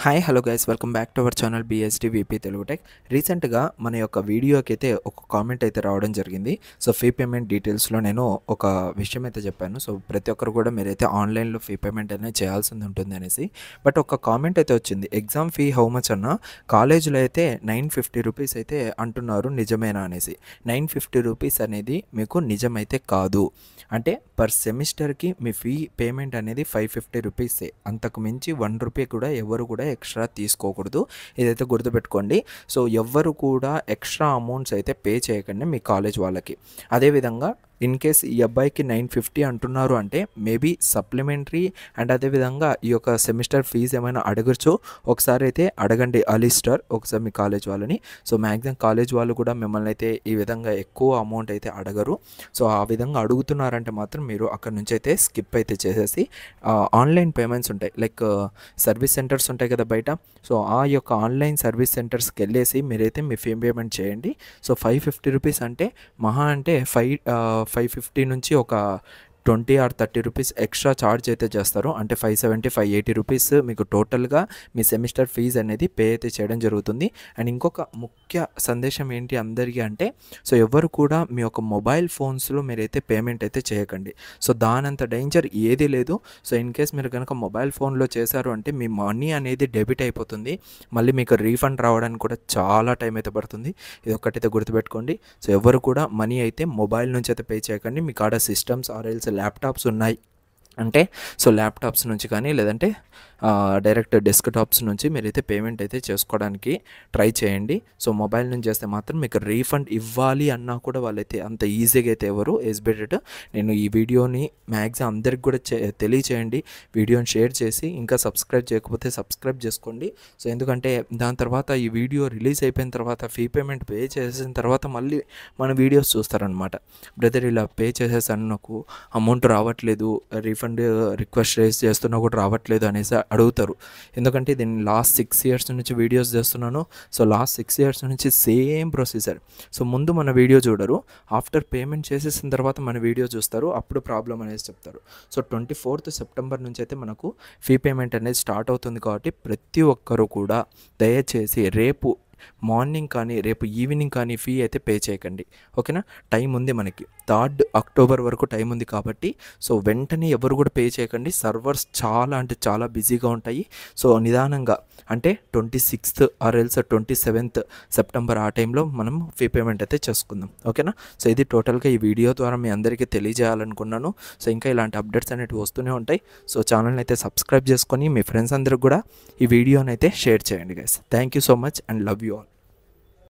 Hi hello guys welcome back to our channel BSD VP Telugu tech. రీసెంట్గా మన యొక్క వీడియోకి అయితే ఒక కామెంట్ అయితే రావడం జరిగింది. సో ఫీ పేమెంట్ డీటెయిల్స్లో నేను ఒక విషయం అయితే చెప్పాను. సో ప్రతి ఒక్కరు కూడా మీరైతే ఆన్లైన్లో ఫీ పేమెంట్ అనేది చేయాల్సింది ఉంటుంది అనేసి. బట్ ఒక కామెంట్ అయితే వచ్చింది, ఎగ్జామ్ ఫీ హౌ మచ్ అన్న కాలేజీలో అయితే 950 రూపీస్ అయితే అంటున్నారు, నిజమేనా అనేసి. 950 రూపీస్ అనేది మీకు నిజమైతే కాదు. అంటే పర్ సెమిస్టర్కి మీ ఫీ పేమెంట్ అనేది 550 రూపీసే, అంతకు మించి 1 రూపీ కూడా ఎవరు కూడా ఎక్స్ట్రా తీసుకోకూడదు. ఇదైతే గుర్తుపెట్టుకోండి. సో ఎవ్వరు కూడా ఎక్స్ట్రా అమౌంట్స్ అయితే పే చేయకండి మీ కాలేజ్ వాళ్ళకి. అదేవిధంగా ఇన్ కేస్ ఈ అబ్బాయికి 950 అంటున్నారు అంటే మేబీ సప్లిమెంటరీ అండ్ అదేవిధంగా ఈ యొక్క సెమిస్టర్ ఫీజు ఏమైనా అడగచ్చు. ఒకసారి అయితే అడగండి అలిస్టర్ ఒకసారి మీ కాలేజ్ వాళ్ళని. సో మ్యాక్సిమం కాలేజ్ వాళ్ళు కూడా మిమ్మల్ని అయితే ఈ విధంగా ఎక్కువ అమౌంట్ అయితే అడగరు. సో ఆ విధంగా అడుగుతున్నారంటే మాత్రం మీరు అక్కడ నుంచి అయితే స్కిప్ అయితే చేసేసి ఆన్లైన్ పేమెంట్స్ ఉంటాయి, లైక్ సర్వీస్ సెంటర్స్ ఉంటాయి కదా బయట. సో ఆ యొక్క ఆన్లైన్ సర్వీస్ సెంటర్స్కి వెళ్ళేసి మీరైతే మీ ఫీ పేమెంట్ చేయండి. సో 550 రూపీస్ అంటే మహా అంటే 550 నుంచి ఒక 20 ఆర్ 30 రూపీస్ ఎక్స్ట్రా ఛార్జ్ అయితే చేస్తారు. అంటే 570 580 రూపీస్ మీకు టోటల్గా మీ సెమిస్టర్ ఫీజు అనేది పే అయితే చేయడం జరుగుతుంది. అండ్ ఇంకొక ముఖ్య సందేశం ఏంటి అందరికీ అంటే, సో ఎవరు కూడా మీ యొక్క మొబైల్ ఫోన్స్లో మీరైతే పేమెంట్ అయితే చేయకండి. సో దానంత డేంజర్ ఏది లేదు. సో ఇన్ కేస్ మీరు కనుక మొబైల్ ఫోన్లో చేశారు అంటే మీ మనీ అనేది డెబిట్ అయిపోతుంది. మళ్ళీ మీకు రీఫండ్ రావడానికి కూడా చాలా టైం అయితే పడుతుంది. ఇది ఒక్కటైతే గుర్తుపెట్టుకోండి. సో ఎవరు కూడా మనీ అయితే మొబైల్ నుంచి అయితే పే చేయకండి. మీ కాడ సిస్టమ్స్ ఆర్ఎల్స్ ల్యాప్టాప్స్ ఉన్నాయి అంటే సో ల్యాప్టాప్స్ నుంచి కానీ లేదంటే డైరెక్ట్ డెస్క్టాప్స్ నుంచి మీరైతే పేమెంట్ అయితే చేసుకోవడానికి ట్రై చేయండి. సో మొబైల్ నుంచి చేస్తే మాత్రం మీకు రీఫండ్ ఇవ్వాలి అన్నా కూడా వాళ్ళైతే అంత ఈజీగా అయితే ఎవరు ఎస్బెటెడ్. నేను ఈ వీడియోని మ్యాక్సిమం అందరికి కూడా తెలియచేయండి. వీడియోని షేర్ చేసి ఇంకా సబ్స్క్రైబ్ చేయకపోతే సబ్స్క్రైబ్ చేసుకోండి. సో ఎందుకంటే దాని తర్వాత ఈ వీడియో రిలీజ్ అయిపోయిన తర్వాత ఫీ పేమెంట్ పే చేసిన తర్వాత మళ్ళీ మన వీడియోస్ చూస్తారనమాట. బ్రదర్ ఇలా పే చేసేసాను, నాకు అమౌంట్ రావట్లేదు, రీఫండ్ రిక్వెస్ట్ రేస్ చేస్తున్నా కూడా రావట్లేదు అనేసి అడుగుతారు. ఎందుకంటే దీన్ని లాస్ట్ 6 ఇయర్స్ నుంచి వీడియోస్ చేస్తున్నాను. సో లాస్ట్ 6 ఇయర్స్ నుంచి సేమ్ ప్రొసీజర్. సో ముందు మన వీడియో చూడరు, ఆఫ్టర్ పేమెంట్ చేసేసిన తర్వాత మన వీడియో చూస్తారు, అప్పుడు ప్రాబ్లం అనేది చెప్తారు. సో 24th సెప్టెంబర్ నుంచి అయితే మనకు ఫీ పేమెంట్ అనేది స్టార్ట్ అవుతుంది. కాబట్టి ప్రతి ఒక్కరు కూడా దయచేసి రేపు మార్నింగ్ కానీ రేపు ఈవినింగ్ కానీ ఫీ అయితే పే చేయకండి. ఓకేనా? టైం ఉంది మనకి, 3rd అక్టోబర్ వరకు టైం ఉంది కాబట్టి సో వెంటనే ఎవరు కూడా పే చేయకండి. సర్వర్స్ చాలా అంటే చాలా బిజీగా ఉంటాయి. సో నిదానంగా అంటే 26th or else 27th September ఆ టైంలో మనం ఫీ పేమెంట్ అయితే చేసుకుందాం. ఓకేనా? సో ఇది టోటల్గా ఈ వీడియో ద్వారా మీ అందరికీ తెలియజేయాలనుకున్నాను. సో ఇంకా ఇలాంటి అప్డేట్స్ అనేవి వస్తూనే ఉంటాయి. సో ఛానల్ని అయితే సబ్స్క్రైబ్ చేసుకొని మీ ఫ్రెండ్స్ అందరికి కూడా ఈ వీడియోని అయితే షేర్ చేయండి guys. Thank you so much and love you.